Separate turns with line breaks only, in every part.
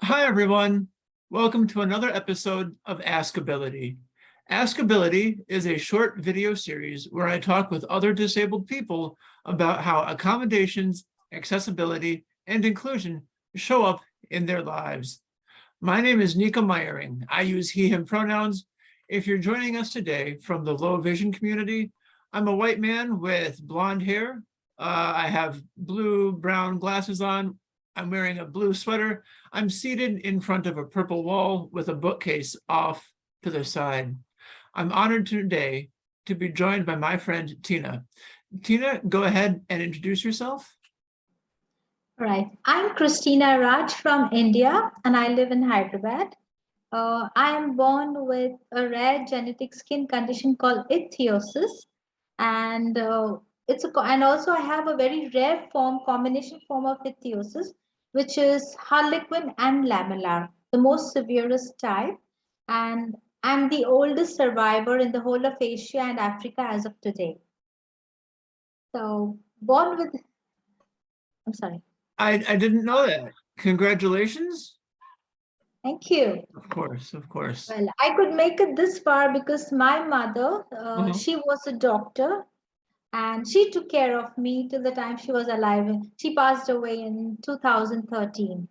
Hi, everyone. Welcome to another episode of ASKability. ASKability is a short video series where I talk with other disabled people about how accommodations, accessibility, and inclusion show up in their lives. My name is Nico Meyering. I use he, him pronouns. If you're joining us today from the low vision community, I'm a white man with blonde hair. I have blue-brown glasses on. I'm wearing a blue sweater. I'm seated in front of a purple wall with a bookcase off to the side. I'm honored today to be joined by my friend, Tina. Tina, go ahead and introduce yourself.
Right. I'm Tina Raj from India and I live in Hyderabad. I am born with a rare genetic skin condition called ichthyosis, and and also I have a very rare combination form of ichthyosis, which is harlequin and lamellar, the most severest type. And I'm the oldest survivor in the whole of Asia and Africa as of today. So born with, I'm sorry.
I didn't know that. Congratulations.
Thank you.
Of course, of course.
Well, I could make it this far because my mother,
Mhm.
she was a doctor and she took care of me till the time she was alive. She passed away in 2013.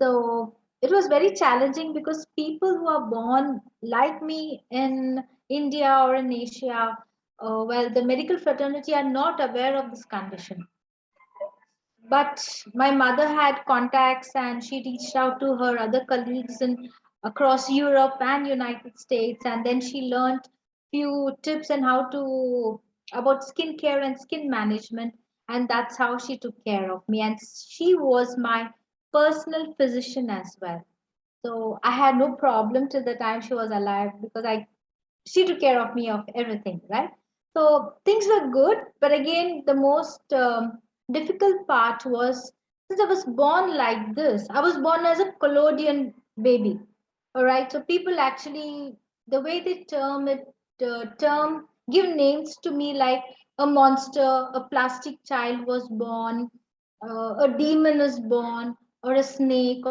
So it was very challenging because people who are born like me in India or in Asia, well, the medical fraternity are not aware of this condition. But my mother had contacts and she reached out to her other colleagues in across Europe and United States, and then she learned few tips on how to about skincare and skin management, and that's how she took care of me, and she was my personal physician as well. So I had no problem till the time she was alive because I she took care of me of everything, right? So things were good, but again, the most difficult part was since I was born like this, I was born as a collodion baby. All right, so people actually, the way they give names to me like a monster, a plastic child was born, a demon is born, or a snake,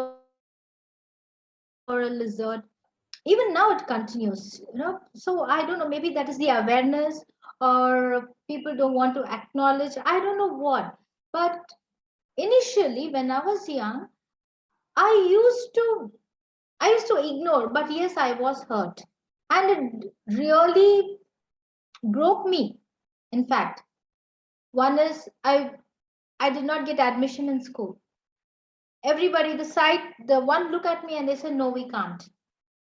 or a lizard. Even now it continues, so I don't know, maybe that is the awareness, or people don't want to acknowledge, I don't know what. But initially when I was young, i used to I used to ignore, but yes, I was hurt, and it really broke me. In fact, one is I did not get admission in school. Everybody, the one look at me and they said, no, we can't.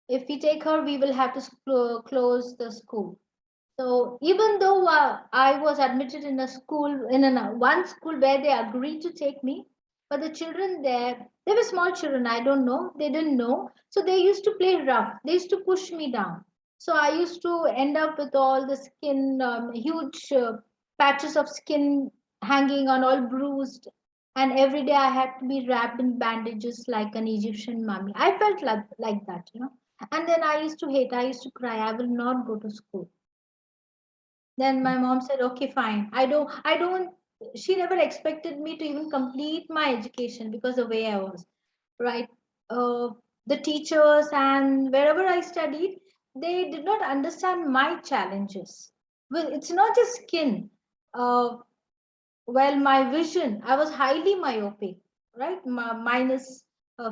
If we take her, we will have to close the school. So even though I was admitted in a school, one school where they agreed to take me, but the children there, they were small children. I don't know, they didn't know, so they used to play rough. They used to push me down. So I used to end up with all the skin, huge patches of skin hanging on, all bruised. And every day I had to be wrapped in bandages like an Egyptian mummy. I felt like that. And then I used to hate. I used to cry. I will not go to school. Then my mom said, okay, fine. I don't, she never expected me to even complete my education because the way I was, right? Uh, the teachers and wherever I studied, they did not understand my challenges. Well, it's not just skin. Uh, well, my vision, I was highly myopic, right? Minus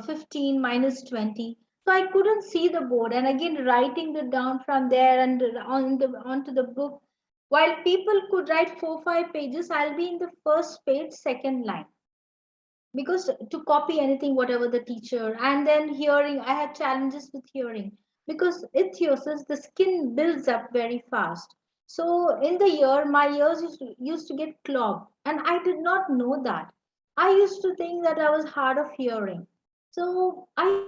15, minus 20. So I couldn't see the board. And again, writing it down from there and onto the book. While people could write 4, 5 pages, I'll be in the first page, second line. Because to copy anything, whatever the teacher, and then hearing, I had challenges with hearing. Because ichthyosis, the skin builds up very fast. So in the year, my ears used to get clogged, and I did not know that. I used to think that I was hard of hearing. So I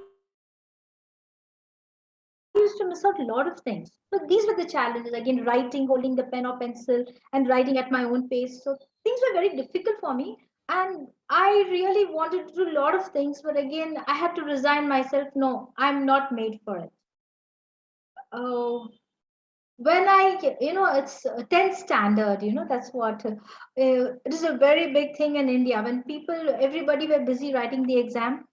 used to miss out a lot of things. So these were the challenges. Again, writing, holding the pen or pencil, and writing at my own pace. So things were very difficult for me. And I really wanted to do a lot of things, but again, I had to resign myself. No, I'm not made for it. Uh, when it's 10th standard, that's what it is a very big thing in India when everybody were busy writing the exam.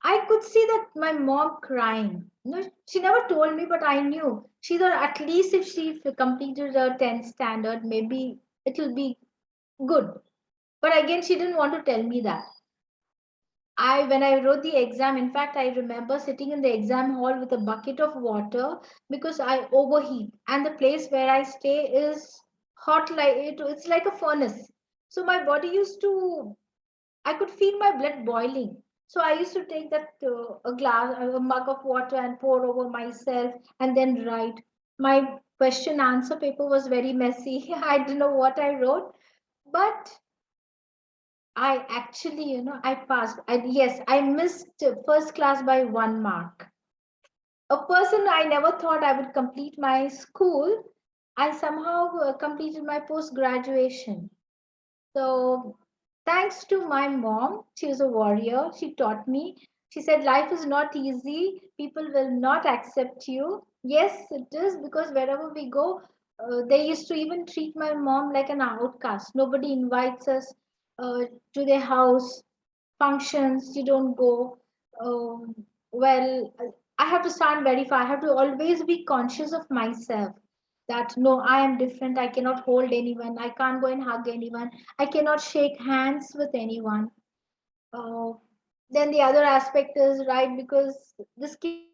I could see that my mom crying. No, she never told me, but I knew. She thought at least if she completed her 10th standard, maybe it'll be good. But again, she didn't want to tell me that. When I wrote the exam, in fact, I remember sitting in the exam hall with a bucket of water because I overheat, and the place where I stay is hot like it's like a furnace. So my body used to, I could feel my blood boiling. So I used to take that a mug of water and pour over myself and then write. My question answer paper was very messy. I don't know what I wrote, but I actually, I passed. Yes, I missed first class by 1 mark. A person I never thought I would complete my school, I somehow completed my post graduation. So, thanks to my mom, she was a warrior. She taught me. She said, life is not easy. People will not accept you. Yes, it is because wherever we go, they used to even treat my mom like an outcast. Nobody invites us uh, to their house, functions, you don't go. Um, well, I have to stand very far. I have to always be conscious of myself that no, I am different. I cannot hold anyone. I can't go and hug anyone. I cannot shake hands with anyone. Uh, then the other aspect is right because the skin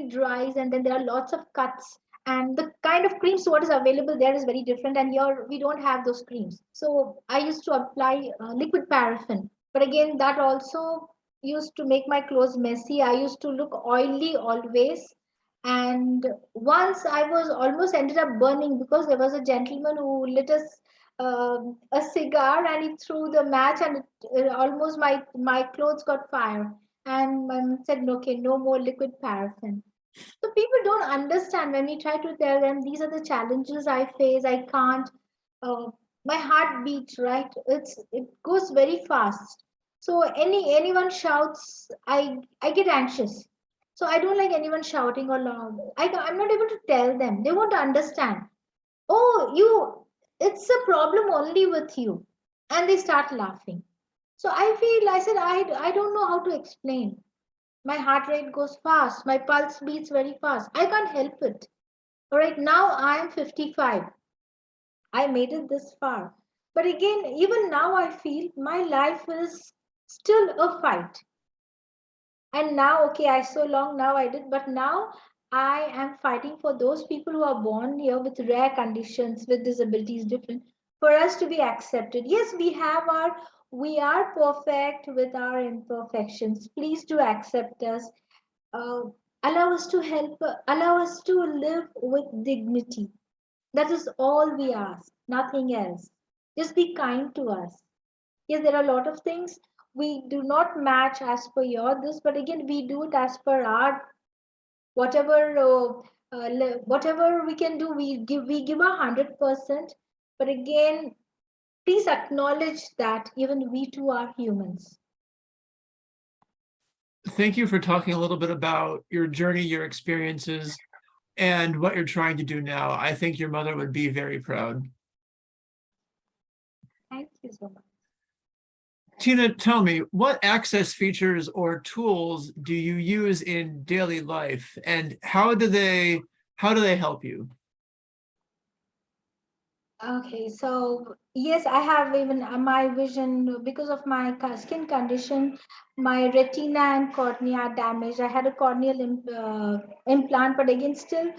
dries and then there are lots of cuts and the kind of creams what is available there is very different and here we don't have those creams. So I used to apply liquid paraffin, but again that also used to make my clothes messy. I used to look oily always. And once I was almost ended up burning because there was a gentleman who lit us a cigar and he threw the match and almost my clothes got fire. And my mom said, okay, no more liquid paraffin. So people don't understand when we try to tell them these are the challenges I face. I can't. Uh, my heart beats right. It goes very fast. So anyone shouts, I get anxious. So I don't like anyone shouting or loud. I'm not able to tell them. They won't understand. Oh, it's a problem only with you, and they start laughing. So I said I don't know how to explain. My heart rate goes fast, my pulse beats very fast. I can't help it. All right, now I am 55. I made it this far. But again, even now I feel my life is still a fight. And now, okay, I so long now I did, but now I am fighting for those people who are born here with rare conditions, with disabilities different, for us to be accepted. Yes, we are perfect with our imperfections. Please do accept us. uh, Allow us to allow us to live with dignity. That is all we ask, nothing else. Just be kind to us. Yes, there are a lot of things we do not match as per your this, but again, we do it as per our whatever whatever we can do. We give 100%, but again, please acknowledge that even we too are humans.
Thank you for talking a little bit about your journey, your experiences, and what you're trying to do now. I think your mother would be very proud.
Thank you so much.
Tina, tell me, what access features or tools do you use in daily life, and how do they help you?
Okay, so yes, I have even my vision because of my skin condition, my retina and cornea are damaged. I had a corneal implant, but again, still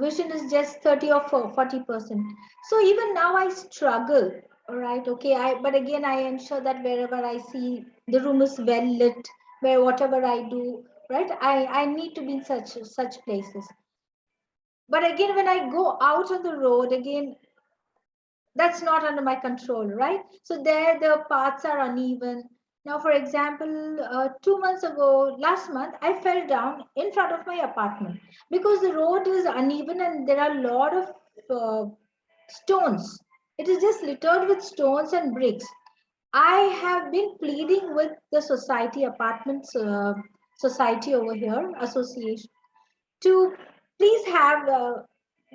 vision is just 30 or 40%. So even now I struggle. All right, okay. But again, I ensure that wherever I see the room is well lit, where whatever I do, right, I need to be in such places. But again, when I go out on the road, again, that's not under my control, right? So there the paths are uneven. Now, for example, 2 months ago, last month, I fell down in front of my apartment because the road is uneven and there are a lot of uh, stones. It is just littered with stones and bricks. I have been pleading with the society apartments society over here association to please have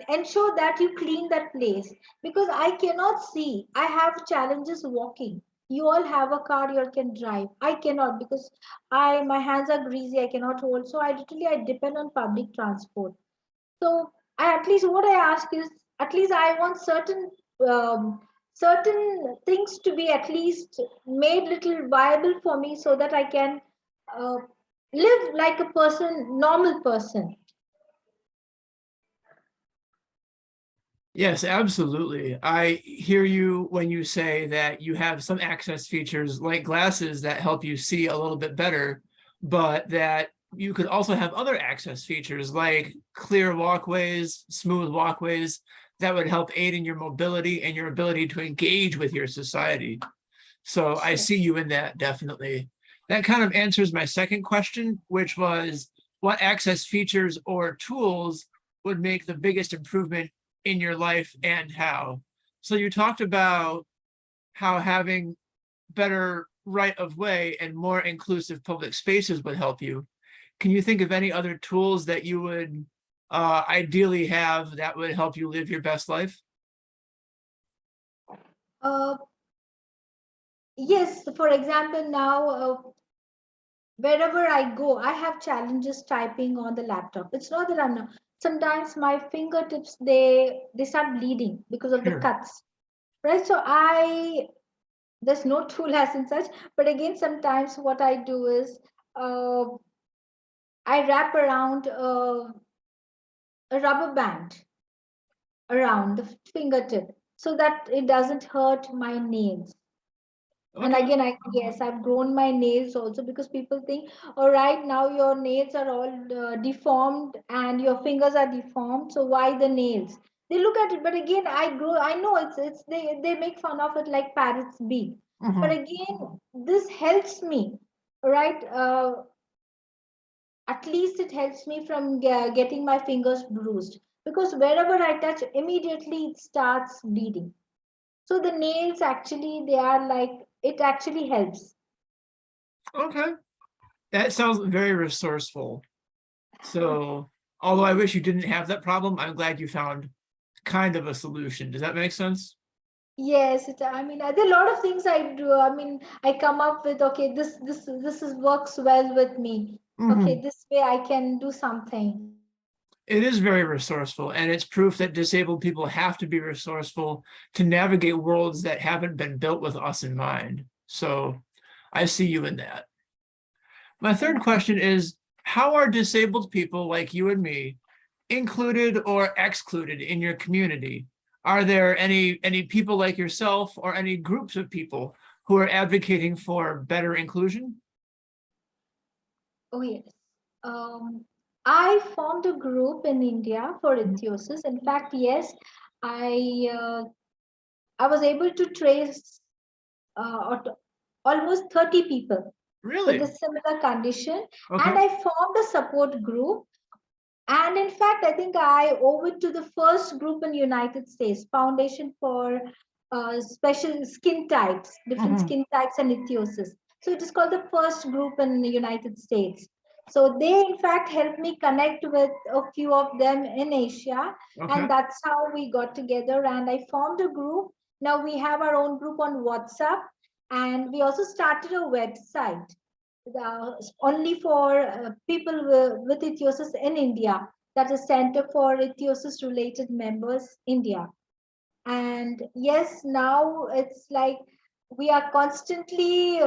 ensure that you clean that place because I cannot see. I have challenges walking. You all have a car, you all can drive. I cannot because my hands are greasy, I cannot hold. So I depend on public transport. So at least what I ask is, at least I want um, certain things to be at least made little viable for me so that I can uh, live like a person, normal person.
Yes, absolutely. I hear you when you say that you have some access features like glasses that help you see a little bit better, but that you could also have other access features like clear walkways, smooth walkways that would help aid in your mobility and your ability to engage with your society. So I
Sure.
see you in that, definitely. That kind of answers my second question, which was what access features or tools would make the biggest improvement in your life and how? So you talked about how having better right of way and more inclusive public spaces would help you. Can you think of any other tools that you would ideally have that would help you live your best life?
Uh, yes, for example, now wherever I go, I have challenges typing on the laptop. It's not that I'm not. Sometimes my fingertips they start bleeding because of the
Sure.
cuts, right? So I there's no tool as in such, but again, sometimes what I do is uh, I wrap around a rubber band around the fingertip so that it doesn't hurt my nails. And
Okay.
again, yes, I've grown my nails also because people think, all right, now your nails are all deformed and your fingers are deformed. So why the nails? They look at it, but again, I know it's they make fun of it like parrots beak. But
Mhm.
again, this helps me, right? At least it helps me from getting my fingers bruised because wherever I touch, immediately it starts bleeding. So the nails actually, they are like, it actually helps.
Okay. That sounds very resourceful. So, although I wish you didn't have that problem, I'm glad you found kind of a solution. Does that make sense?
Yes, I mean, there are a lot of things I do. I mean, I come up with, okay, this is works well with me. Okay,
Mhm.
this way I can do something.
It is very resourceful, and it's proof that disabled people have to be resourceful to navigate worlds that haven't been built with us in mind. So, I see you in that. My third
Thank you.
question is, how are disabled people like you and me included or excluded in your community? Are there any people like yourself or any groups of people who are advocating for better inclusion?
Oh, yes. Um, I formed a group in India for ichthyosis. In fact, yes, I uh, I was able to trace almost 30 people with a
Really?
similar condition,
Okay.
and I formed a support group. And in fact, I think I owe it to the first group in United States, Foundation for Special Skin Types, different
Mhm.
skin types and ichthyosis. So it is called the first group in the United States. So they, in fact, helped me connect with a few of them in Asia,
Okay.
and that's how we got together. And I formed a group. Now we have our own group on WhatsApp, and we also started a website only for people with ichthyosis in India. That is Center for Ichthyosis Related Members, India. And yes, now it's like we are constantly,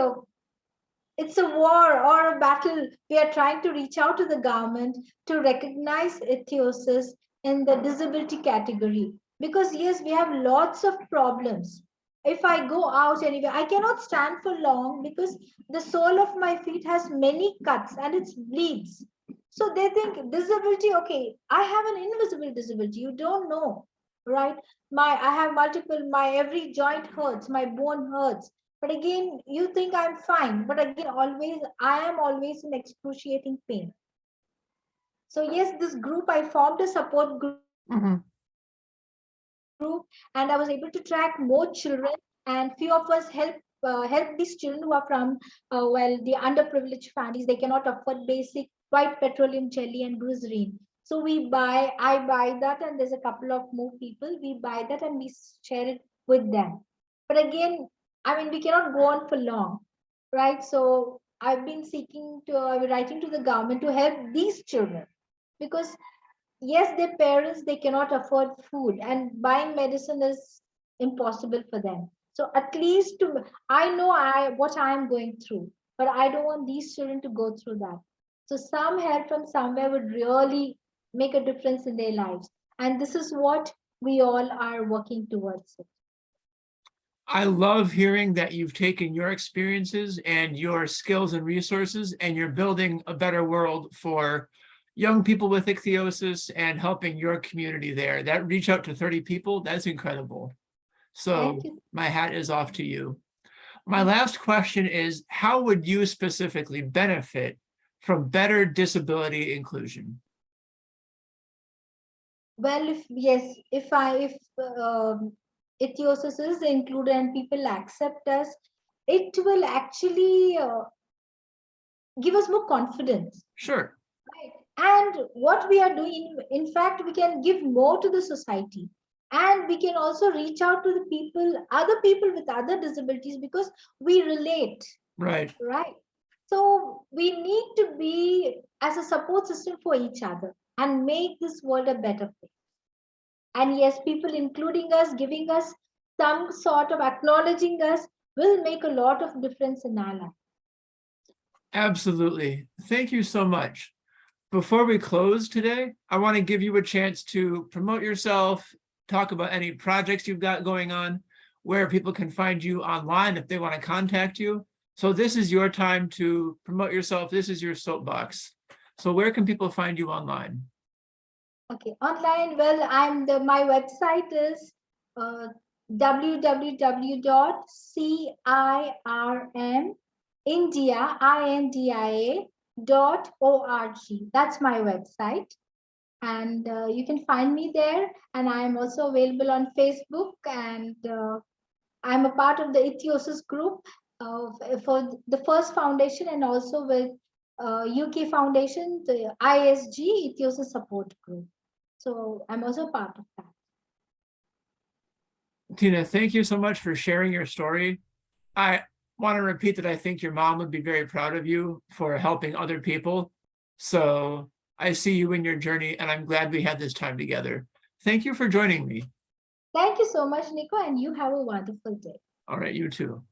it's a war or a battle. We are trying to reach out to the government to recognize ichthyosis in the disability category. Because yes, we have lots of problems. If I go out anywhere, I cannot stand for long because the sole of my feet has many cuts and it bleeds. So they think disability, okay, I have an invisible disability. You don't know, right? I have multiple, my every joint hurts, my bone hurts, but again, you think I'm fine, but again, always I am always in excruciating pain. So yes, this group, I formed a support group,
Mhm.
and I was able to track more children, and few of us help these children who are from well, the underprivileged families. They cannot afford basic white petroleum jelly and glycerine. So I buy that, and there's a couple of more people. We buy that and we share it with them. But again, I mean, we cannot go on for long, right? So I've been writing to the government to help these children because yes, their parents, they cannot afford food and buying medicine is impossible for them. So at least I know what I am going through, but I don't want these children to go through that. So some help from somewhere would really make a difference in their lives. And this is what we all are working towards it.
I love hearing that you've taken your experiences and your skills and resources and you're building a better world for young people with ichthyosis and helping your community there. That reach out to 30 people, that's incredible. So
Thank you.
my hat is off to you. My last question is, how would you specifically benefit from better disability inclusion?
Well, if ichthyosis is included and people accept us, it will actually give us more confidence.
Sure.
Right. And what we are doing, in fact, we can give more to the society. And we can also reach out to the people, other people with other disabilities, because we relate,
Right.
right? So we need to be as a support system for each other and make this world a better place. And yes, people including us, giving us some sort of acknowledging us will make a lot of difference in our life.
Absolutely. Thank you so much. Before we close today, I want to give you a chance to promote yourself, talk about any projects you've got going on, where people can find you online if they want to contact you. So this is your time to promote yourself. This is your soapbox. So where can people find you online?
Okay, online. Well, my website is uh, www.cirmindia.org. That's my website, and you can find me there. And I am also available on Facebook, and I'm a part of the Ichthyosis group for the First Foundation, and also with UK Foundation, the ISG Ichthyosis Support Group. So I'm also part of that.
Tina, thank you so much for sharing your story. I want to repeat that I think your mom would be very proud of you for helping other people. So I see you in your journey, and I'm glad we had this time together. Thank you for joining me.
Thank you so much, Nico, and you have a wonderful day.
All right, you too.